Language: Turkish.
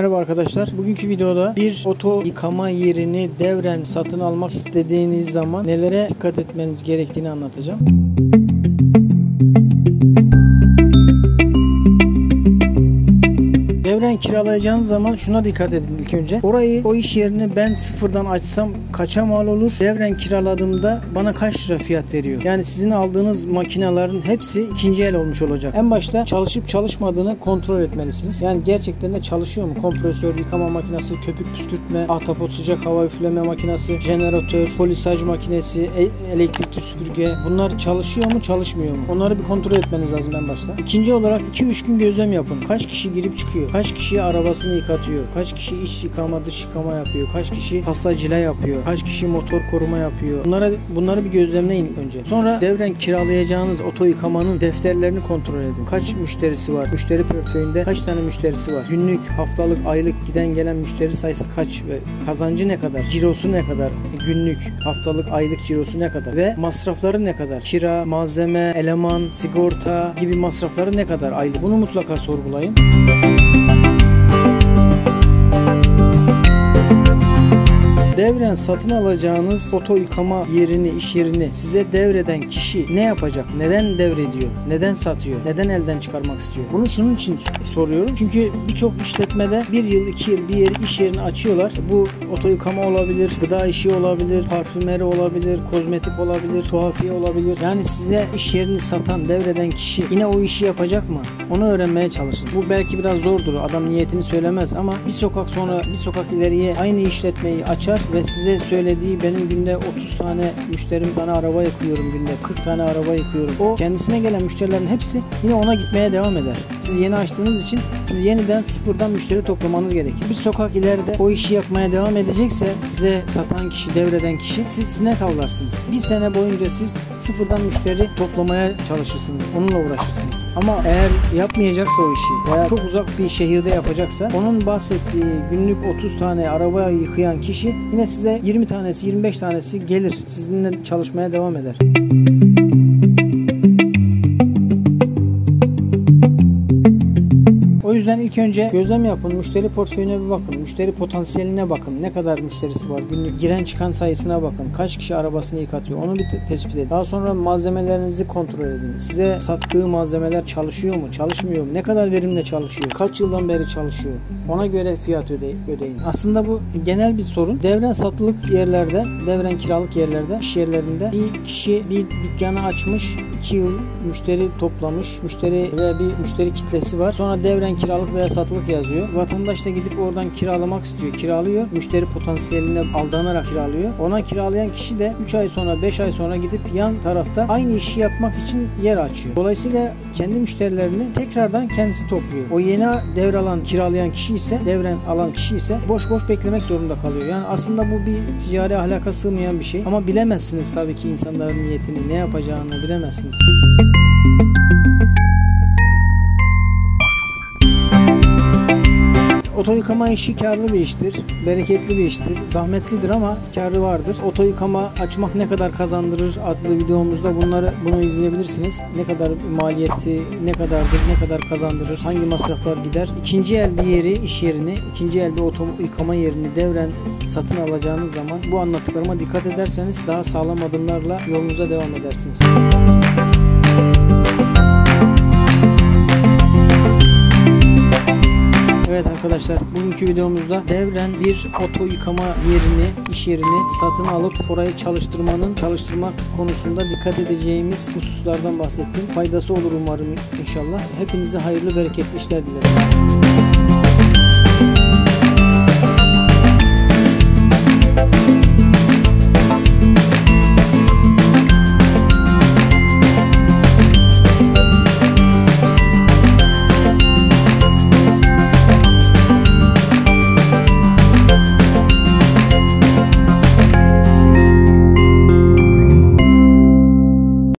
Merhaba arkadaşlar. Bugünkü videoda bir oto yıkama yerini devren satın almak istediğiniz zaman nelere dikkat etmeniz gerektiğini anlatacağım. Devren kiralayacağınız zaman şuna dikkat edin ilk önce. O iş yerini ben sıfırdan açsam kaça mal olur? Devren kiraladığımda bana kaç lira fiyat veriyor? Yani sizin aldığınız makinelerin hepsi ikinci el olmuş olacak. En başta çalışıp çalışmadığını kontrol etmelisiniz. Yani gerçekten de çalışıyor mu? Kompresör, yıkama makinesi, köpük püskürtme, ahtapot sıcak hava üfleme makinesi, jeneratör, polisaj makinesi, elektrikli süpürge. Bunlar çalışıyor mu, çalışmıyor mu? Onları bir kontrol etmeniz lazım en başta. İkinci olarak 2-3 gün gözlem yapın. Kaç kişi girip çıkıyor? Kaç kişi arabasını yıkatıyor? Kaç kişi iç yıkama, dış yıkama yapıyor? Kaç kişi pasta cila yapıyor? Kaç kişi motor koruma yapıyor? Bunları bir gözlemleyin önce. Sonra devren kiralayacağınız oto yıkamanın defterlerini kontrol edin. Kaç müşterisi var? Müşteri portföyünde kaç tane müşterisi var? Günlük, haftalık, aylık giden gelen müşteri sayısı kaç ve kazancı ne kadar? Cirosu ne kadar? Günlük, haftalık, aylık cirosu ne kadar? Ve masrafları ne kadar? Kira, malzeme, eleman, sigorta gibi masrafları ne kadar aylık? Bunu mutlaka sorgulayın. Devren satın alacağınız oto yıkama yerini, iş yerini size devreden kişi ne yapacak? Neden devrediyor? Neden satıyor? Neden elden çıkarmak istiyor? Bunu şunun için soruyorum. Çünkü birçok işletmede 1 yıl, 2 yıl bir iş yerini açıyorlar. Bu oto yıkama olabilir, gıda işi olabilir, parfümeri olabilir, kozmetik olabilir, tuhafiye olabilir. Yani size iş yerini satan, devreden kişi yine o işi yapacak mı? Onu öğrenmeye çalışın. Bu belki biraz zordur. Adam niyetini söylemez ama bir sokak ileriye aynı işletmeyi açar ve size söylediği benim günde 30 tane müşterim, tane araba yıkıyorum günde, 40 tane araba yıkıyorum. O kendisine gelen müşterilerin hepsi yine ona gitmeye devam eder. Siz yeni açtığınız için siz yeniden sıfırdan müşteri toplamanız gerekir. Bir sokak ileride o işi yapmaya devam edecekse size satan kişi, devreden kişi, siz sinek avlarsınız. Bir sene boyunca siz sıfırdan müşteri toplamaya çalışırsınız. Onunla uğraşırsınız. Ama eğer yapmayacaksa o işi veya çok uzak bir şehirde yapacaksa onun bahsettiği günlük 30 tane araba yıkayan kişi yine size 20 tanesi, 25 tanesi gelir. Sizinle çalışmaya devam eder. O yüzden ilk önce gözlem yapın, müşteri portföyüne bir bakın, müşteri potansiyeline bakın, ne kadar müşterisi var, günlük giren çıkan sayısına bakın, kaç kişi arabasını yıkatıyor, onu bir tespit edin. Daha sonra malzemelerinizi kontrol edin. Size sattığı malzemeler çalışıyor mu, çalışmıyor mu, ne kadar verimle çalışıyor, kaç yıldan beri çalışıyor, ona göre fiyat ödeyin. Aslında bu genel bir sorun. Devren satılık yerlerde, devren kiralık yerlerde, iş yerlerinde bir kişi bir dükkanı açmış, 2 yıl müşteri toplamış, müşteri ve bir müşteri kitlesi var. Sonra devren kiralık veya satılık yazıyor. Vatandaş da gidip oradan kiralamak istiyor. Kiralıyor. Müşteri potansiyeline aldanarak kiralıyor. Ona kiralayan kişi de 3 ay sonra 5 ay sonra gidip yan tarafta aynı işi yapmak için yer açıyor. Dolayısıyla kendi müşterilerini tekrardan kendisi topluyor. O yeni devralan, kiralayan kişi ise, devren alan kişi ise boş beklemek zorunda kalıyor. Yani aslında bu bir ticari ahlaka sığmayan bir şey. Ama bilemezsiniz tabii ki insanların niyetini, ne yapacağını bilemezsiniz. Oto yıkama işi karlı bir iştir, bereketli bir iştir, zahmetlidir ama karı vardır. Oto yıkama açmak ne kadar kazandırır adlı videomuzda bunu izleyebilirsiniz. Ne kadar maliyeti, ne kadardır, ne kadar kazandırır, hangi masraflar gider. İkinci el bir yeri, iş yerini, ikinci el bir oto yıkama yerini devren satın alacağınız zaman bu anlattıklarıma dikkat ederseniz daha sağlam adımlarla yolunuza devam edersiniz. Evet arkadaşlar, bugünkü videomuzda devren bir oto yıkama yerini, iş yerini satın alıp orayı çalıştırmak konusunda dikkat edeceğimiz hususlardan bahsettim. Faydası olur umarım inşallah. Hepinize hayırlı, bereketli işler dilerim.